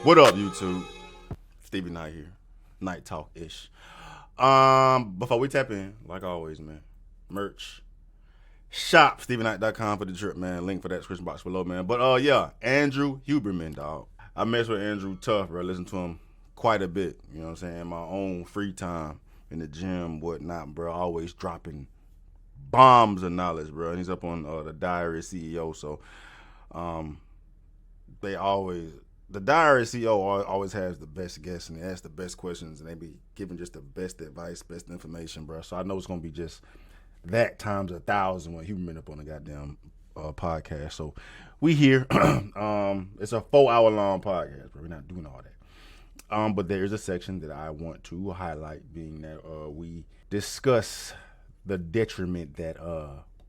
What up, YouTube? Stevie Knight here. Night talk-ish. Before we tap in, like always, man, merch. Shop, StevieKnight.com for the drip, man. Link for that description box below, man. But, yeah, Andrew Huberman, dog. I mess with Andrew tough, bro. Listen to him quite a bit, you know what I'm saying? In my own free time, in the gym, whatnot, bro. Always dropping bombs of knowledge, bro. And he's up on the Diary CEO, so the Diary CEO always has the best guests, and they ask the best questions, and they be giving just the best advice, best information, bro. So I know it's going to be just that times 1,000 when Huberman up on the goddamn podcast. So we here. It's a 4-hour-long podcast, bro. We're not doing all that. But there's a section that I want to highlight, being that we discuss the detriment that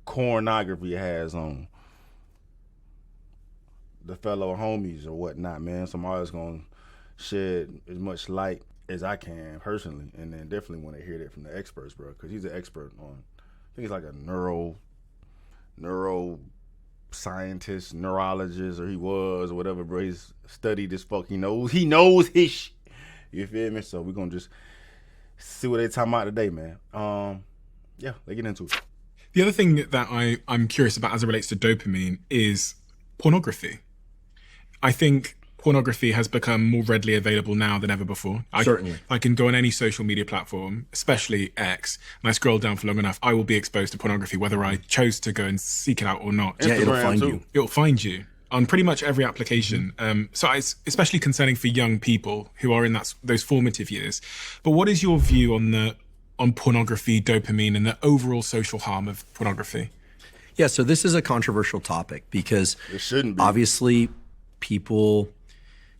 pornography has on the fellow homies or whatnot, man. So I'm always going to shed as much light as I can personally, and then definitely want to hear that from the experts, bro, because he's an expert on, I think he's like a neuroscientist, neurologist, or he was, or whatever, bro. He's studied this fuck. He knows his shit. You feel me? So we're going to just see what they talking about today, man. Yeah, let's get into it. The other thing that I'm curious about as it relates to dopamine is pornography. I think pornography has become more readily available now than ever before. Certainly. I can go on any social media platform, especially X, and I scroll down for long enough, I will be exposed to pornography, whether I chose to go and seek it out or not. Yeah, it'll find you. It'll find you on pretty much every application. So it's especially concerning for young people who are in those formative years. But what is your view on pornography, dopamine, and the overall social harm of pornography? Yeah, so this is a controversial topic because It shouldn't be. obviously people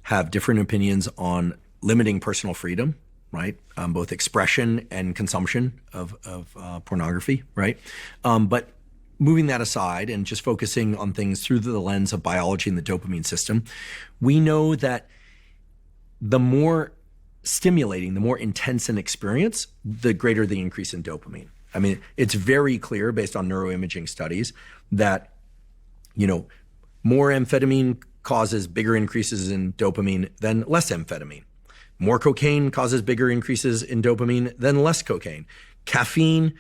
have different opinions on limiting personal freedom, right? Both expression and consumption of pornography, right? But moving that aside and just focusing on things through the lens of biology and the dopamine system, we know that the more stimulating, the more intense an experience, the greater the increase in dopamine. I mean, it's very clear based on neuroimaging studies that, more amphetamine causes bigger increases in dopamine than less amphetamine. More cocaine causes bigger increases in dopamine than less cocaine. Caffeine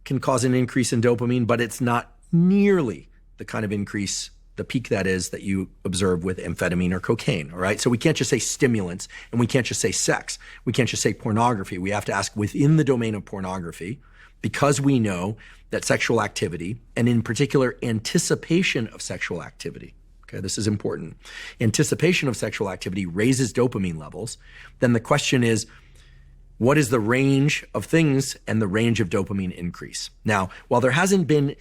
can cause an increase in dopamine, but it's not nearly the kind of increase, the peak that is, that you observe with amphetamine or cocaine, all right? So we can't just say stimulants, and we can't just say sex. We can't just say pornography. We have to ask within the domain of pornography, because we know that sexual activity, and in particular anticipation of sexual activity, okay, this is important. Anticipation of sexual activity raises dopamine levels. Then the question is, what is the range of things and the range of dopamine increase? Now, while there hasn't been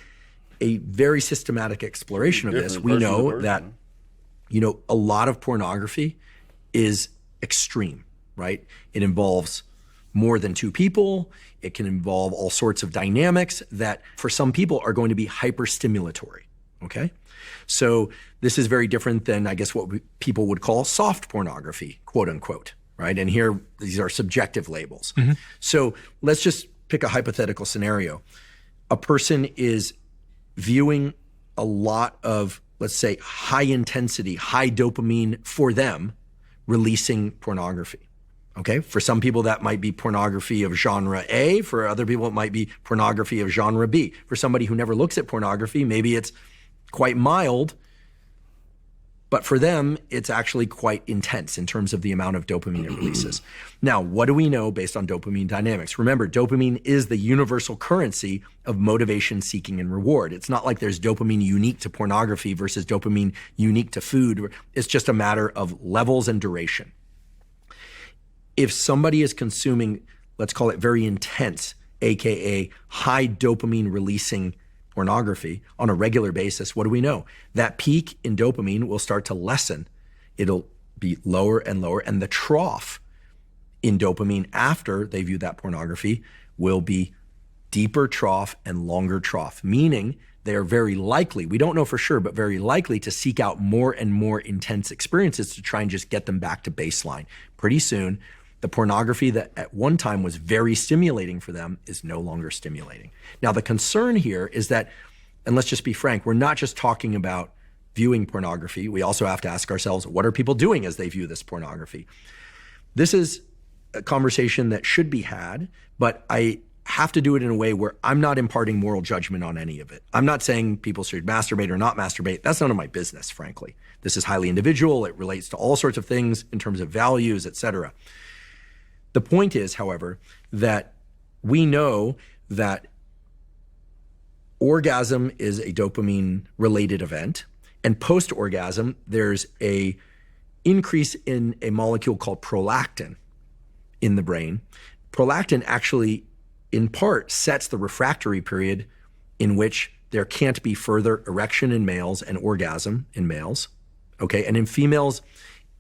a very systematic exploration of this, we know that, a lot of pornography is extreme, right? It involves more than two people. It can involve all sorts of dynamics that for some people are going to be hyperstimulatory, okay? So this is very different than, I guess, what people would call soft pornography, quote unquote, right? And here, these are subjective labels. Mm-hmm. So let's just pick a hypothetical scenario. A person is viewing a lot of, let's say, high intensity, high dopamine for them, releasing pornography. Okay, for some people that might be pornography of genre A. For other people, it might be pornography of genre B. For somebody who never looks at pornography, maybe it's quite mild, but for them, it's actually quite intense in terms of the amount of dopamine it releases. Now, what do we know based on dopamine dynamics? Remember, dopamine is the universal currency of motivation, seeking, and reward. It's not like there's dopamine unique to pornography versus dopamine unique to food. It's just a matter of levels and duration. If somebody is consuming, let's call it very intense, AKA high dopamine releasing pornography on a regular basis, what do we know? That peak in dopamine will start to lessen. It'll be lower and lower, and the trough in dopamine after they view that pornography will be deeper trough and longer trough, meaning they are very likely, we don't know for sure, but very likely to seek out more and more intense experiences to try and just get them back to baseline. Pretty soon, the pornography that at one time was very stimulating for them is no longer stimulating. Now, the concern here is that, and let's just be frank, we're not just talking about viewing pornography, we also have to ask ourselves, what are people doing as they view this pornography? This is a conversation that should be had, but I have to do it in a way where I'm not imparting moral judgment on any of it. I'm not saying people should masturbate or not masturbate. That's none of my business, frankly. This is highly individual. It relates to all sorts of things in terms of values, etc. The point is, however, that we know that orgasm is a dopamine-related event, and post-orgasm, there's a increase in a molecule called prolactin in the brain. Prolactin actually, in part, sets the refractory period in which there can't be further erection in males and orgasm in males. Okay, and in females,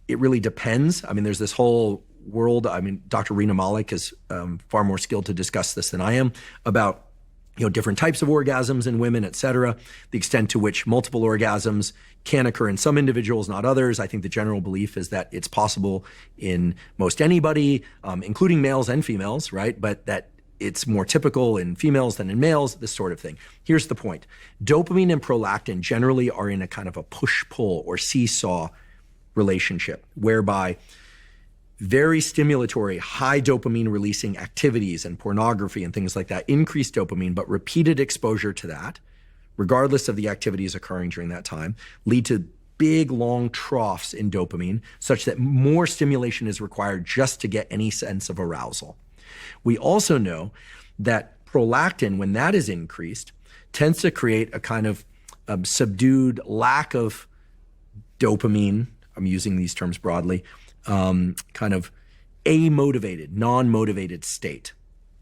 it really depends. I mean, there's this whole world. I mean, Dr. Rina Malik is far more skilled to discuss this than I am about different types of orgasms in women, et cetera, the extent to which multiple orgasms can occur in some individuals, not others. I think the general belief is that it's possible in most anybody, including males and females, right? But that it's more typical in females than in males, this sort of thing. Here's the point. Dopamine and prolactin generally are in a kind of a push-pull or seesaw relationship, whereby very stimulatory, high dopamine releasing activities and pornography and things like that increase dopamine, but repeated exposure to that, regardless of the activities occurring during that time, lead to big, long troughs in dopamine, such that more stimulation is required just to get any sense of arousal. We also know that prolactin, when that is increased, tends to create a kind of subdued lack of dopamine. I'm using these terms broadly. Kind of amotivated, non-motivated state.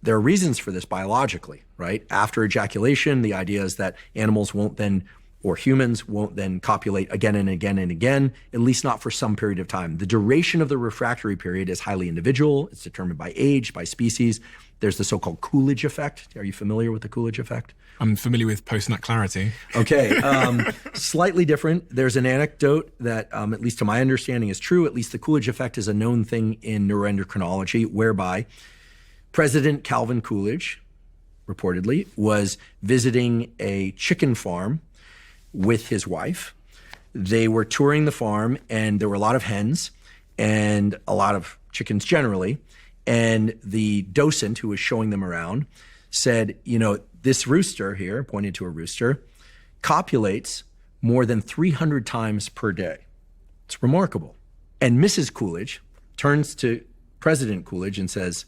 There are reasons for this biologically, right? After ejaculation, the idea is that animals won't then, or humans won't then copulate again and again and again, at least not for some period of time. The duration of the refractory period is highly individual. It's determined by age, by species. There's the so-called Coolage Effect. Are you familiar with the Coolage Effect? I'm familiar with post-nut clarity. Okay, slightly different. There's an anecdote that, at least to my understanding, is true. At least the Coolidge effect is a known thing in neuroendocrinology, whereby President Calvin Coolidge, reportedly, was visiting a chicken farm with his wife. They were touring the farm, and there were a lot of hens and a lot of chickens generally. And the docent who was showing them around said, this rooster here, pointed to a rooster, copulates more than 300 times per day. It's remarkable. And Mrs. Coolidge turns to President Coolidge and says,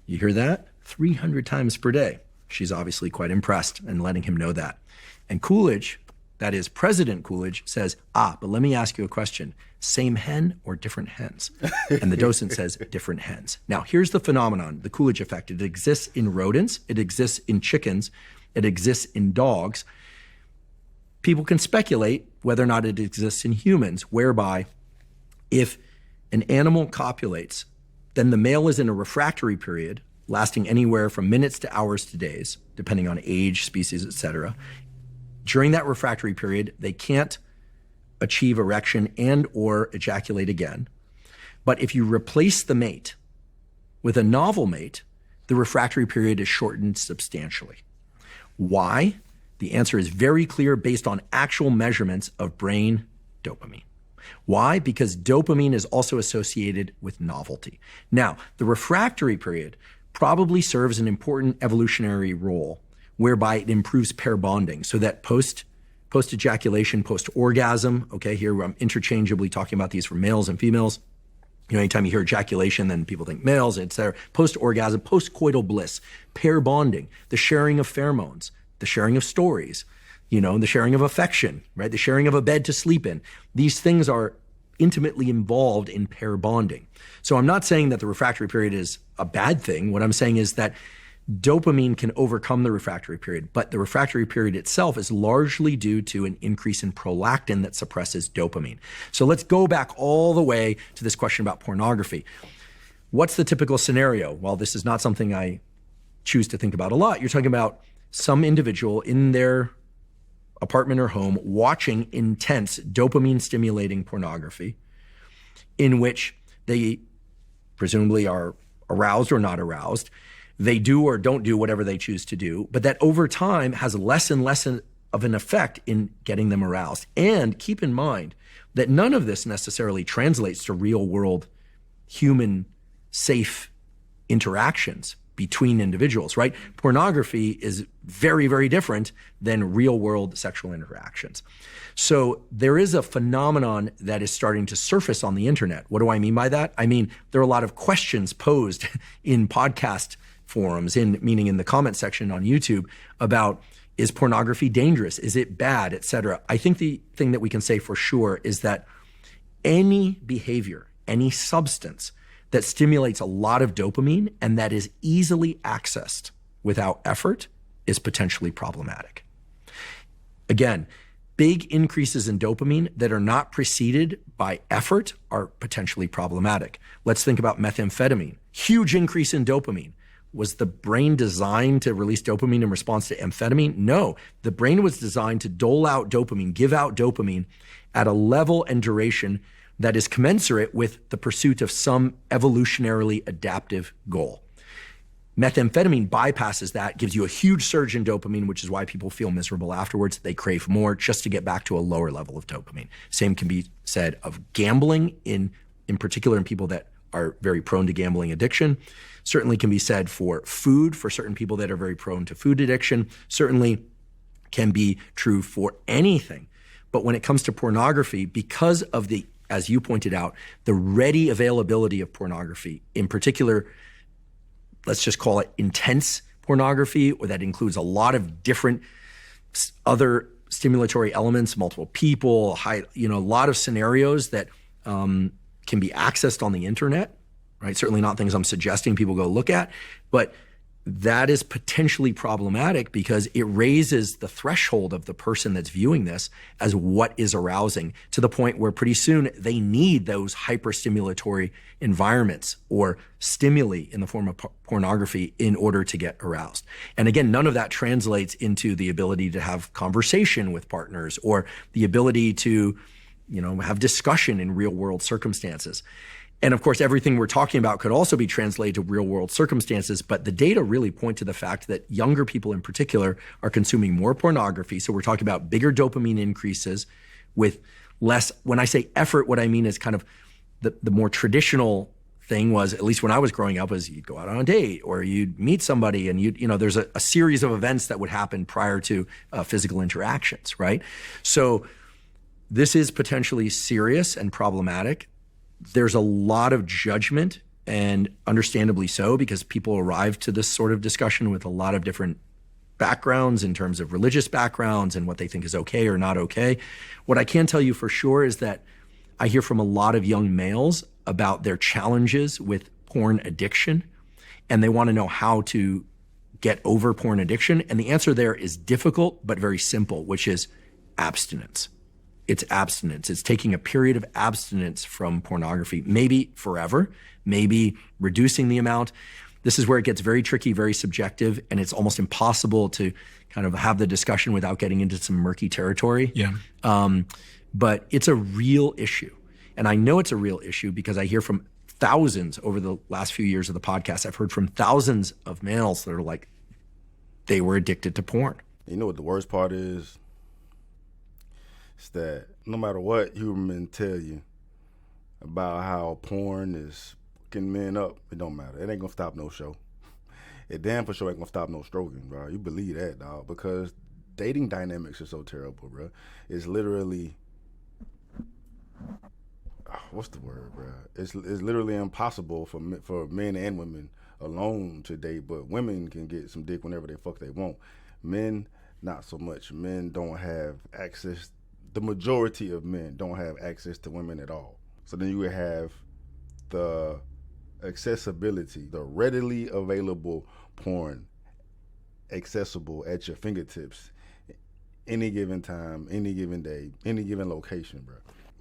you hear that? 300 times per day. She's obviously quite impressed and letting him know that. And Coolidge, that is President Coolidge, says, but let me ask you a question. Same hen or different hens? And the docent says, different hens. Now, here's the phenomenon, the Coolidge effect. It exists in rodents. It exists in chickens. It exists in dogs. People can speculate whether or not it exists in humans, whereby if an animal copulates, then the male is in a refractory period lasting anywhere from minutes to hours to days, depending on age, species, et cetera. During that refractory period, they can't achieve erection and or ejaculate again. But if you replace the mate with a novel mate, the refractory period is shortened substantially. Why? The answer is very clear based on actual measurements of brain dopamine. Why? Because dopamine is also associated with novelty. Now, the refractory period probably serves an important evolutionary role whereby it improves pair bonding so that post-ejaculation, post-orgasm, okay, here I'm interchangeably talking about these for males and females. Anytime you hear ejaculation, then people think males, etc. Post-orgasm, post-coital bliss, pair bonding, the sharing of pheromones, the sharing of stories, the sharing of affection, right? The sharing of a bed to sleep in. These things are intimately involved in pair bonding. So I'm not saying that the refractory period is a bad thing. What I'm saying is that dopamine can overcome the refractory period, but the refractory period itself is largely due to an increase in prolactin that suppresses dopamine. So let's go back all the way to this question about pornography. What's the typical scenario? Well, this is not something I choose to think about a lot. You're talking about some individual in their apartment or home watching intense dopamine-stimulating pornography in which they presumably are aroused or not aroused. They do or don't do whatever they choose to do, but that over time has less and less of an effect in getting them aroused. And keep in mind that none of this necessarily translates to real world human safe interactions between individuals, right? Pornography is very, very different than real world sexual interactions. So there is a phenomenon that is starting to surface on the internet. What do I mean by that? I mean, there are a lot of questions posed in podcast forums, meaning in the comment section on YouTube, about, is pornography dangerous? Is it bad, et cetera? I think the thing that we can say for sure is that any behavior, any substance that stimulates a lot of dopamine and that is easily accessed without effort is potentially problematic. Again, big increases in dopamine that are not preceded by effort are potentially problematic. Let's think about methamphetamine. Huge increase in dopamine. Was the brain designed to release dopamine in response to amphetamine? No. The brain was designed to dole out dopamine, give out dopamine at a level and duration that is commensurate with the pursuit of some evolutionarily adaptive goal. Methamphetamine bypasses that, gives you a huge surge in dopamine, which is why people feel miserable afterwards. They crave more just to get back to a lower level of dopamine. Same can be said of gambling, in particular in people that are very prone to gambling addiction. Certainly can be said for food, for certain people that are very prone to food addiction. Certainly can be true for anything. But when it comes to pornography, because of the, as you pointed out, the ready availability of pornography, in particular, let's just call it intense pornography, or that includes a lot of different other stimulatory elements, multiple people, a lot of scenarios that can be accessed on the internet, right? Certainly not things I'm suggesting people go look at, but that is potentially problematic because it raises the threshold of the person that's viewing this as what is arousing, to the point where pretty soon they need those hyperstimulatory environments or stimuli in the form of pornography in order to get aroused. And again, none of that translates into the ability to have conversation with partners or the ability to, have discussion in real world circumstances. And of course, everything we're talking about could also be translated to real world circumstances, but the data really point to the fact that younger people in particular are consuming more pornography. So we're talking about bigger dopamine increases with less, when I say effort, what I mean is kind of the more traditional thing was, at least when I was growing up, is you'd go out on a date or you'd meet somebody and there's a series of events that would happen prior to physical interactions, right? So this is potentially serious and problematic. There's a lot of judgment, and understandably so, because people arrive to this sort of discussion with a lot of different backgrounds in terms of religious backgrounds and what they think is okay or not okay. What I can tell you for sure is that I hear from a lot of young males about their challenges with porn addiction, and they want to know how to get over porn addiction. And the answer there is difficult, but very simple, which is abstinence. It's abstinence. It's taking a period of abstinence from pornography, maybe forever, maybe reducing the amount. This is where it gets very tricky, very subjective, and it's almost impossible to kind of have the discussion without getting into some murky territory. Yeah. But it's a real issue. And I know it's a real issue because I hear from thousands over the last few years of the podcast. I've heard from thousands of males that are like, they were addicted to porn. You know what the worst part is? It's that no matter what Huberman tell you about how porn is fucking men up, it don't matter. It ain't gonna stop no show. It damn for sure ain't gonna stop no stroking, bro. You believe that, dog? Because dating dynamics are so terrible, bro. It's literally, what's the word, bro? It's literally impossible for men and women alone to date, but women can get some dick whenever they fuck they want. Men, not so much. Men don't have access. The majority of men don't have access to women at all. So then you would have the accessibility, the readily available porn accessible at your fingertips any given time, any given day, any given location, bro.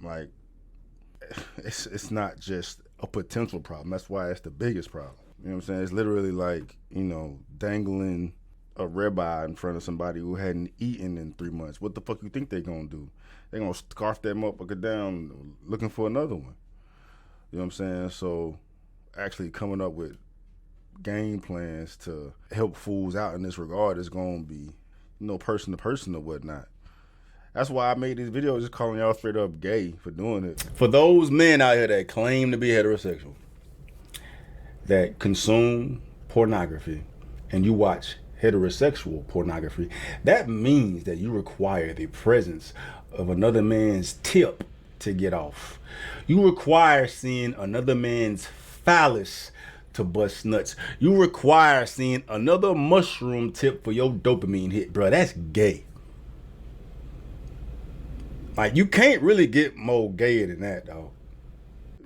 Like, it's not just a potential problem. That's why it's the biggest problem. You know what I'm saying? It's literally like, dangling a ribeye in front of somebody who hadn't eaten in 3 months. What the fuck you think they gonna do? They gonna scarf that motherfucker down looking for another one. You know what I'm saying? So actually coming up with game plans to help fools out in this regard is gonna be person to person or whatnot. That's why I made this video just calling y'all straight up gay for doing it. For those men out here that claim to be heterosexual, that consume pornography, and you watch heterosexual pornography, that means that you require the presence of another man's tip to get off. You require seeing another man's phallus to bust nuts. You require seeing another mushroom tip for your dopamine hit, bro. That's gay. Like, you can't really get more gay than that, dog.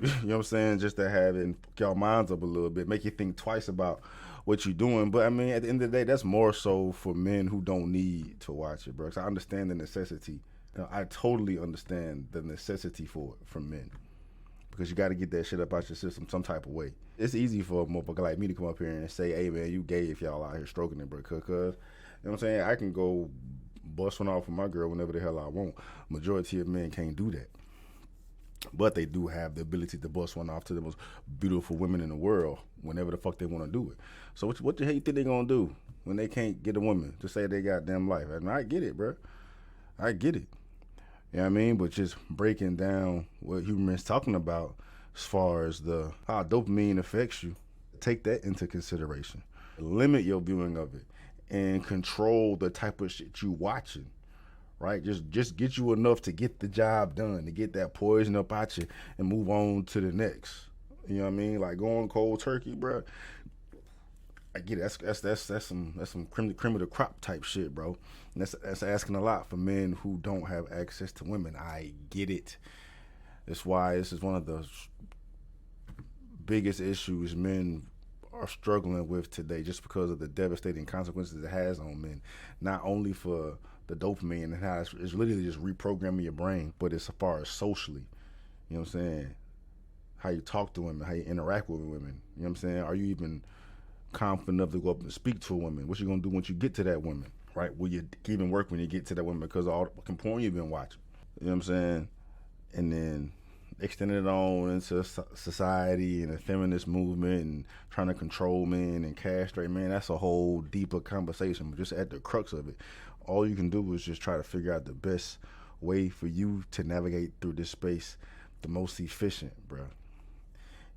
You know what I'm saying? Just to have it fuck y'all minds up a little bit, make you think twice about what you're doing. But I mean, at the end of the day, that's more so for men who don't need to watch it, bro. 'Cause I understand the necessity. I totally understand the necessity for it from men, because you got to get that shit up out your system some type of way. It's easy for a motherfucker like me to come up here and say, "Hey man, you gay if y'all out here stroking it, bro." Cause you know what I'm saying? I can go bust one off with my girl whenever the hell I want. Majority of men can't do that. But they do have the ability to bust one off to the most beautiful women in the world whenever the fuck they want to do it. So what the hell you think they gonna do when they can't get a woman to save their goddamn life? I mean, I get it, bro. I get it. You know what I mean? But just breaking down what Huberman's talking about as far as how dopamine affects you, take that into consideration. Limit your viewing of it and control the type of shit you watching. Right, just get you enough to get the job done, to get that poison up out you, and move on to the next. You know what I mean? Like going cold turkey, bro. I get it. That's some cream of the crop type shit, bro. And that's asking a lot for men who don't have access to women. I get it. That's why this is one of the biggest issues men are struggling with today, just because of the devastating consequences it has on men. Not only for the dopamine and how it's literally just reprogramming your brain, but as far as socially, you know what I'm saying? How you talk to women, how you interact with women, you know what I'm saying? Are you even confident enough to go up and speak to a woman? What you gonna do once you get to that woman, right? Will you even work when you get to that woman because of all the fucking porn you've been watching? You know what I'm saying? And then extending it on into society and the feminist movement and trying to control men and castrate men, that's a whole deeper conversation. But just at the crux of it, all you can do is just try to figure out the best way for you to navigate through this space the most efficient, bro.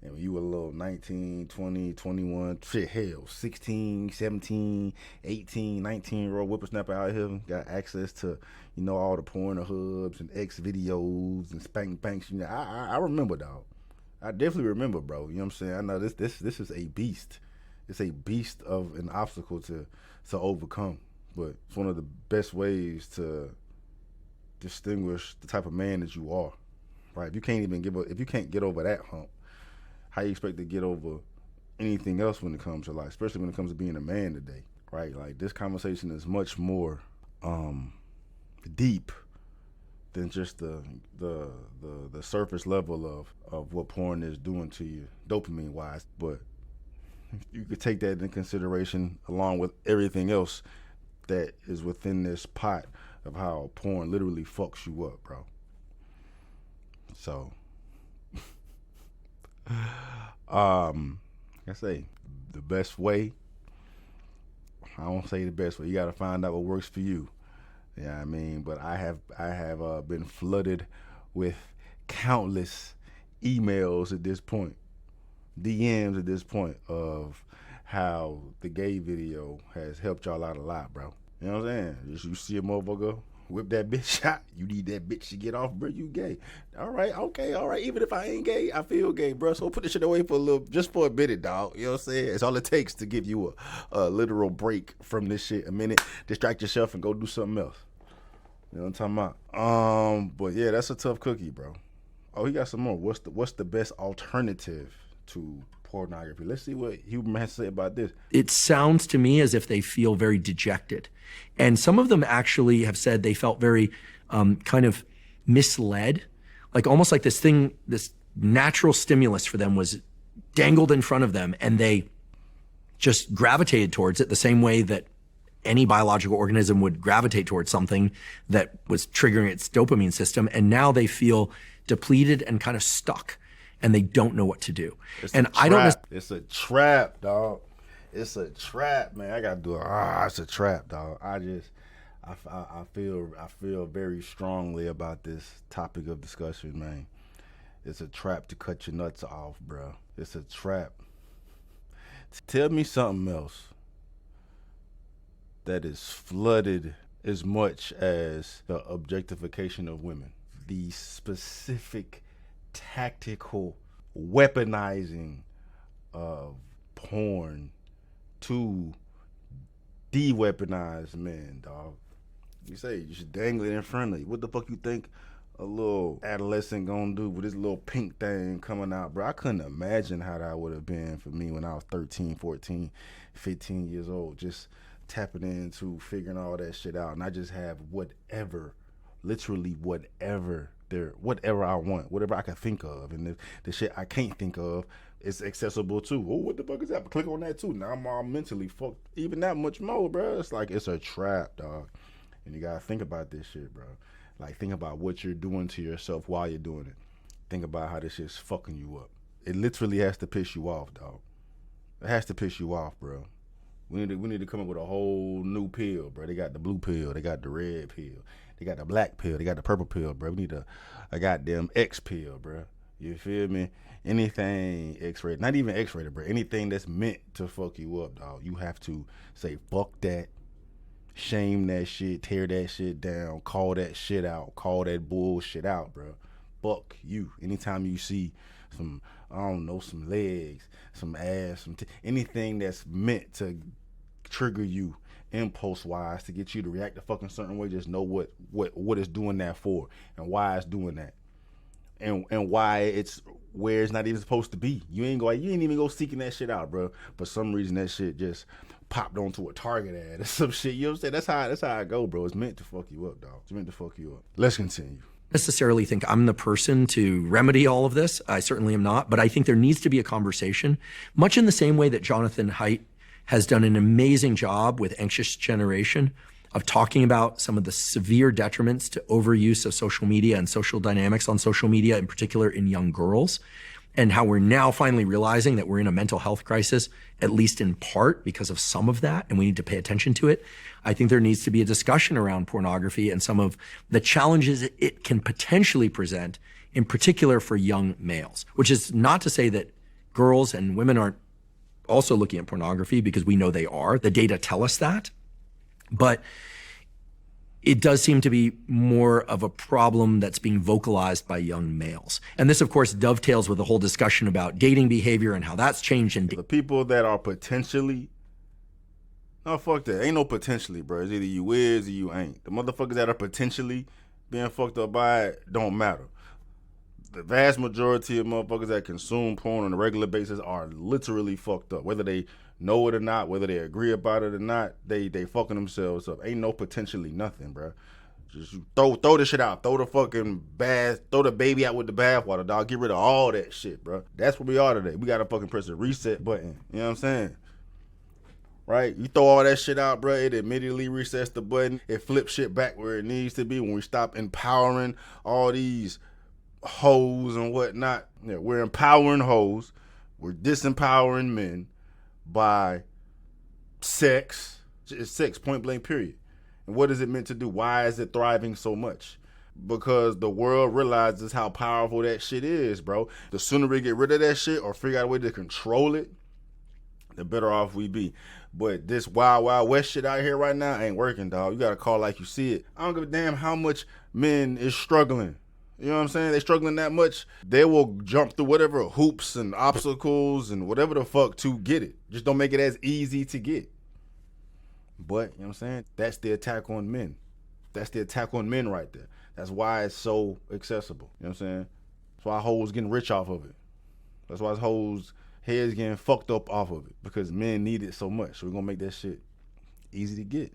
And when you a little 19, 20, 21, shit, hell, 16, 17, 18, 19-year-old whippersnapper out here, got access to, you know, all the Pornhubs and X videos and spank banks. You know, I remember, dog. I definitely remember, bro. You know what I'm saying? I know this is a beast. It's a beast of an obstacle to overcome. But it's one of the best ways to distinguish the type of man that you are, right? If you can't get over that hump, how you expect to get over anything else when it comes to life, especially when it comes to being a man today, right? Like, this conversation is much more deep than just the surface level of what porn is doing to you, dopamine wise. But you could take that into consideration along with everything else that is within this pot of how porn literally fucks you up, bro. So, like I say, the best way, I don't say the best way, you gotta find out what works for you. Yeah, you know what I mean? But I have been flooded with countless emails at this point, DMs at this point, of how the gay video has helped y'all out a lot, bro. You know what I'm saying? Just you see a motherfucker whip that bitch out, you need that bitch to get off, bro, you gay. All right, okay, all right. Even if I ain't gay, I feel gay, bro. So put this shit away just for a minute, dog. You know what I'm saying? It's all it takes to give you a literal break from this shit. A minute, distract yourself and go do something else. You know what I'm talking about? But yeah, that's a tough cookie, bro. Oh, he got some more. What's the best alternative to pornography? Let's see what Huberman has to say about this. It sounds to me as if they feel very dejected. And some of them actually have said they felt very kind of misled, like almost like this natural stimulus for them was dangled in front of them, and they just gravitated towards it the same way that any biological organism would gravitate towards something that was triggering its dopamine system. And now they feel depleted and kind of stuck, and they don't know what to do. It's a trap, dog. It's a trap, man. I gotta do it. It's a trap, dog. I feel very strongly about this topic of discussion, man. It's a trap to cut your nuts off, bro. It's a trap. Tell me something else that is flooded as much as the objectification of women. The specific tactical weaponizing of porn to de-weaponize men, dog. You say you should dangle it in front of you. What the fuck you think a little adolescent gonna do with this little pink thing coming out, bro? I couldn't imagine how that would have been for me when I was 13, 14, 15 years old, just tapping into figuring all that shit out. And I just have whatever, literally whatever I want, whatever I can think of. And the shit I can't think of is accessible too. Oh, what the fuck is that? Click on that too. Now I'm all mentally fucked even that much more, bro. It's like, it's a trap, dog. And you gotta think about this shit, bro. Like, think about what you're doing to yourself while you're doing it. Think about how this shit's fucking you up. It literally has to piss you off, dog. It has to piss you off, bro. We need to come up with a whole new pill, bro. They got the blue pill, they got the red pill, they got the black pill, they got the purple pill, bro. We need a goddamn X pill, bro. You feel me? Anything X-rated, not even X-rated, bro. Anything that's meant to fuck you up, dog. You have to say fuck that. Shame that shit, tear that shit down, call that shit out, call that bullshit out, bro. Fuck you. Anytime you see some, I don't know, some legs, some ass, anything that's meant to trigger you impulse-wise to get you to react a fucking certain way, just know what it's doing that for and why it's doing that. And why it's where it's not even supposed to be. You ain't even go seeking that shit out, bro. For some reason, that shit just popped onto a Target ad or some shit. You know what I'm saying? That's how I go, bro. It's meant to fuck you up, dog. It's meant to fuck you up. Let's continue. Necessarily think I'm the person to remedy all of this. I certainly am not, but I think there needs to be a conversation, much in the same way that Jonathan Haidt has done an amazing job with Anxious Generation of talking about some of the severe detriments to overuse of social media and social dynamics on social media, in particular in young girls, and how we're now finally realizing that we're in a mental health crisis, at least in part because of some of that, and we need to pay attention to it. I think there needs to be a discussion around pornography and some of the challenges it can potentially present, in particular for young males, which is not to say that girls and women aren't also looking at pornography, because we know they are. The data tell us that. But it does seem to be more of a problem that's being vocalized by young males. And this, of course, dovetails with the whole discussion about dating behavior and how that's changed. The people that are potentially, no, fuck that. Ain't no potentially, bro. It's either you is or you ain't. The motherfuckers that are potentially being fucked up by it don't matter. The vast majority of motherfuckers that consume porn on a regular basis are literally fucked up. Whether they know it or not, whether they agree about it or not, they fucking themselves up. Ain't no potentially nothing, bro. Just throw the shit out. Throw the baby out with the bathwater, dog. Get rid of all that shit, bro. That's what we are today. We gotta fucking press the reset button. You know what I'm saying? Right? You throw all that shit out, bro, it immediately resets the button. It flips shit back where it needs to be when we stop empowering all these hoes and whatnot. Yeah, we're empowering hoes. We're disempowering men by sex. It's sex, point blank, period. And what is it meant to do? Why is it thriving so much? Because the world realizes how powerful that shit is, bro. The sooner we get rid of that shit or figure out a way to control it, the better off we be. But this wild, wild west shit out here right now ain't working, dog. You gotta call like you see it. I don't give a damn how much men is struggling. You know what I'm saying? They struggling that much. They will jump through whatever hoops and obstacles and whatever the fuck to get it. Just don't make it as easy to get. But, you know what I'm saying? That's the attack on men. That's the attack on men right there. That's why it's so accessible. You know what I'm saying? That's why hoes getting rich off of it. That's why hoes heads getting fucked up off of it. Because men need it so much. So we're gonna make that shit easy to get.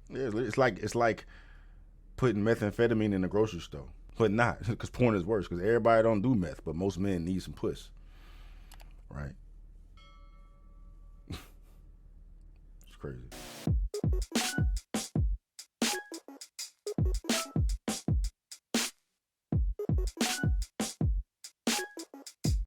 Yeah, it's like putting methamphetamine in the grocery store. But not, because porn is worse. Because everybody don't do meth, but most men need some puss. Right? It's crazy.